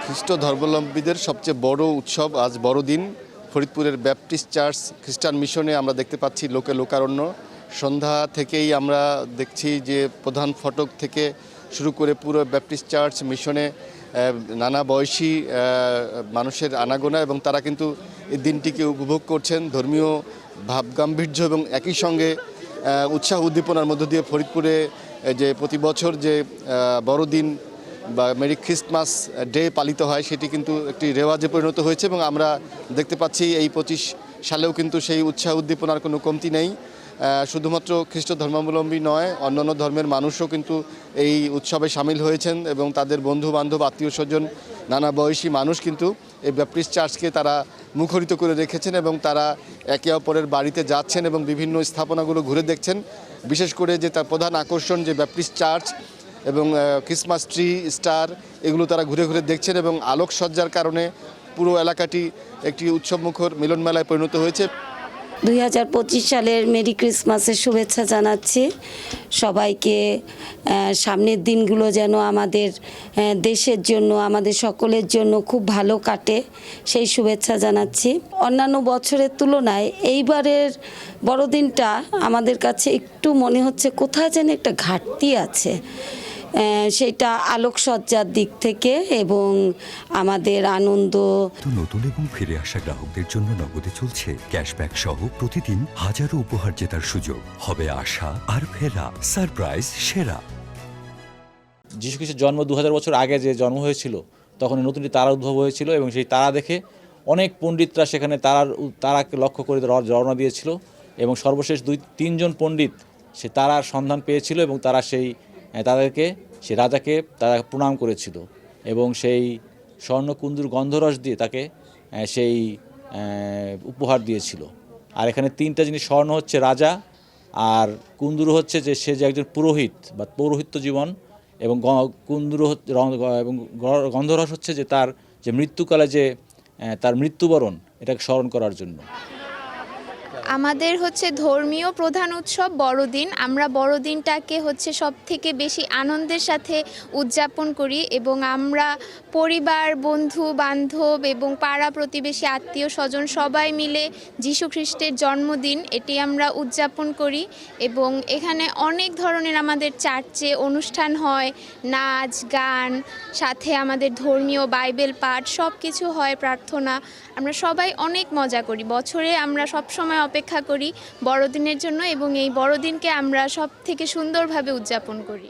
খ্রিস্ট ধর্মাবলম্বীদের সবচেয়ে বড় উৎসব আজ বড়দিন। ফরিদপুরের ব্যাপটিস্ট চার্চ খ্রিস্টান মিশনে আমরা দেখতে পাচ্ছি লোকে লোকারণ্য। সন্ধ্যা থেকেই আমরা দেখছি যে প্রধান ফটক থেকে শুরু করে পুরো ব্যাপটিস্ট চার্চ মিশনে নানা বয়সী মানুষের আনাগোনা, এবং তারা কিন্তু এই দিনটিকে উপভোগ করছেন ধর্মীয় ভাবগাম্ভীর্য এবং একই সঙ্গে উৎসাহ উদ্দীপনার মধ্য দিয়ে। ফরিদপুরে যে প্রতি বছর যে বড়দিন বা মেরি ক্রিসমাস ডে পালিত হয়, সেটি কিন্তু একটি রেওয়াজে পরিণত হয়েছে, এবং আমরা দেখতে পাচ্ছি এই 25 সালেও কিন্তু সেই উৎসাহ উদ্দীপনার কোনো কমতি নেই। শুধুমাত্র খ্রিস্ট ধর্মাবলম্বী নয়, অন্যান্য ধর্মের মানুষও কিন্তু এই উৎসবে সামিল হয়েছেন, এবং তাদের বন্ধু বান্ধব আত্মীয় স্বজন নানা বয়সী মানুষ কিন্তু এই ব্যাপটিস্ট চার্চকে তারা মুখরিত করে রেখেছেন, এবং তারা একে অপরের বাড়িতে যাচ্ছেন এবং বিভিন্ন স্থাপনাগুলো ঘুরে দেখছেন। বিশেষ করে যে তার প্রধান আকর্ষণ যে ব্যাপটিস্ট চার্চ এবং ক্রিসমাস ট্রি, স্টার, এগুলো তারা ঘুরে ঘুরে দেখছেন, এবং আলোকসজ্জার কারণে পুরো এলাকাটি একটি উৎসবমুখর মিলনমেলায় পরিণত হয়েছে। 2025 সালের মেরি ক্রিসমাসের শুভেচ্ছা জানাচ্ছি সবাইকে। সামনের দিনগুলো যেন আমাদের দেশের জন্য, আমাদের সকলের জন্য খুব ভালো কাটে, সেই শুভেচ্ছা জানাচ্ছি। অন্যান্য বছরের তুলনায় এইবারের বড়দিনটা আমাদের কাছে একটু মনে হচ্ছে কোথায় যেন একটা ঘাটতি আছে, সেটা আলোকসজ্জার দিক থেকে এবং আমাদের আনন্দ। নতুন এবং ফিরে আসা গ্রাহকদের জন্য নগদে চলছে ক্যাশব্যাক সহ প্রতিদিন হাজারো উপহার জেতার সুযোগ। হবে আশা আর ফেরা, সারপ্রাইজ সেরা। যীশু খ্রিস্টের জন্ম 2000 বছর আগে যে জন্ম হয়েছিল, তখন নতুন তারা উদ্ভব হয়েছিল, এবং সেই তারা দেখে অনেক পণ্ডিতরা সেখানে তারাকে লক্ষ্য করে রওনা দিয়েছিল, এবং সর্বশেষ 2-3 জন পণ্ডিত সে তারার সন্ধান পেয়েছিল, এবং তারা তাদেরকে সে রাজাকে তারা প্রণাম করেছিল, এবং সেই স্বর্ণকুন্দুর গন্ধরস দিয়ে তাকে সেই উপহার দিয়েছিল। আর এখানে 3টা জিনিস, স্বর্ণ হচ্ছে রাজা, আর কুন্দুর হচ্ছে যে সে যে একজন পুরোহিত বা পৌরোহিত্য জীবন, এবং কুন্দুর এবং গন্ধরস হচ্ছে যে তার যে মৃত্যুকালে যে তার মৃত্যুবরণ, এটাকে স্মরণ করার জন্য। আমাদের হচ্ছে ধর্মীয় প্রধান উৎসব বড়দিন। আমরা বড়দিনটাকে হচ্ছে সব থেকে বেশি আনন্দের সাথে উদযাপন করি, এবং আমরা পরিবার, বন্ধু বান্ধব এবং পাড়া প্রতিবেশী, আত্মীয় স্বজন সবাই মিলে যীশু খ্রিস্টের জন্মদিন এটি আমরা উদযাপন করি। এবং এখানে অনেক ধরনের আমাদের চার্চে অনুষ্ঠান হয়, নাচ গান, সাথে আমাদের ধর্মীয় বাইবেল পাঠ সব কিছু হয়, প্রার্থনা। আমরা সবাই অনেক মজা করি। বছরে আমরা সব সময় অপেক্ষা করি বড়দিনের জন্য, এবং এই বড়দিনকে আমরা সব থেকে সুন্দরভাবে উদযাপন করি।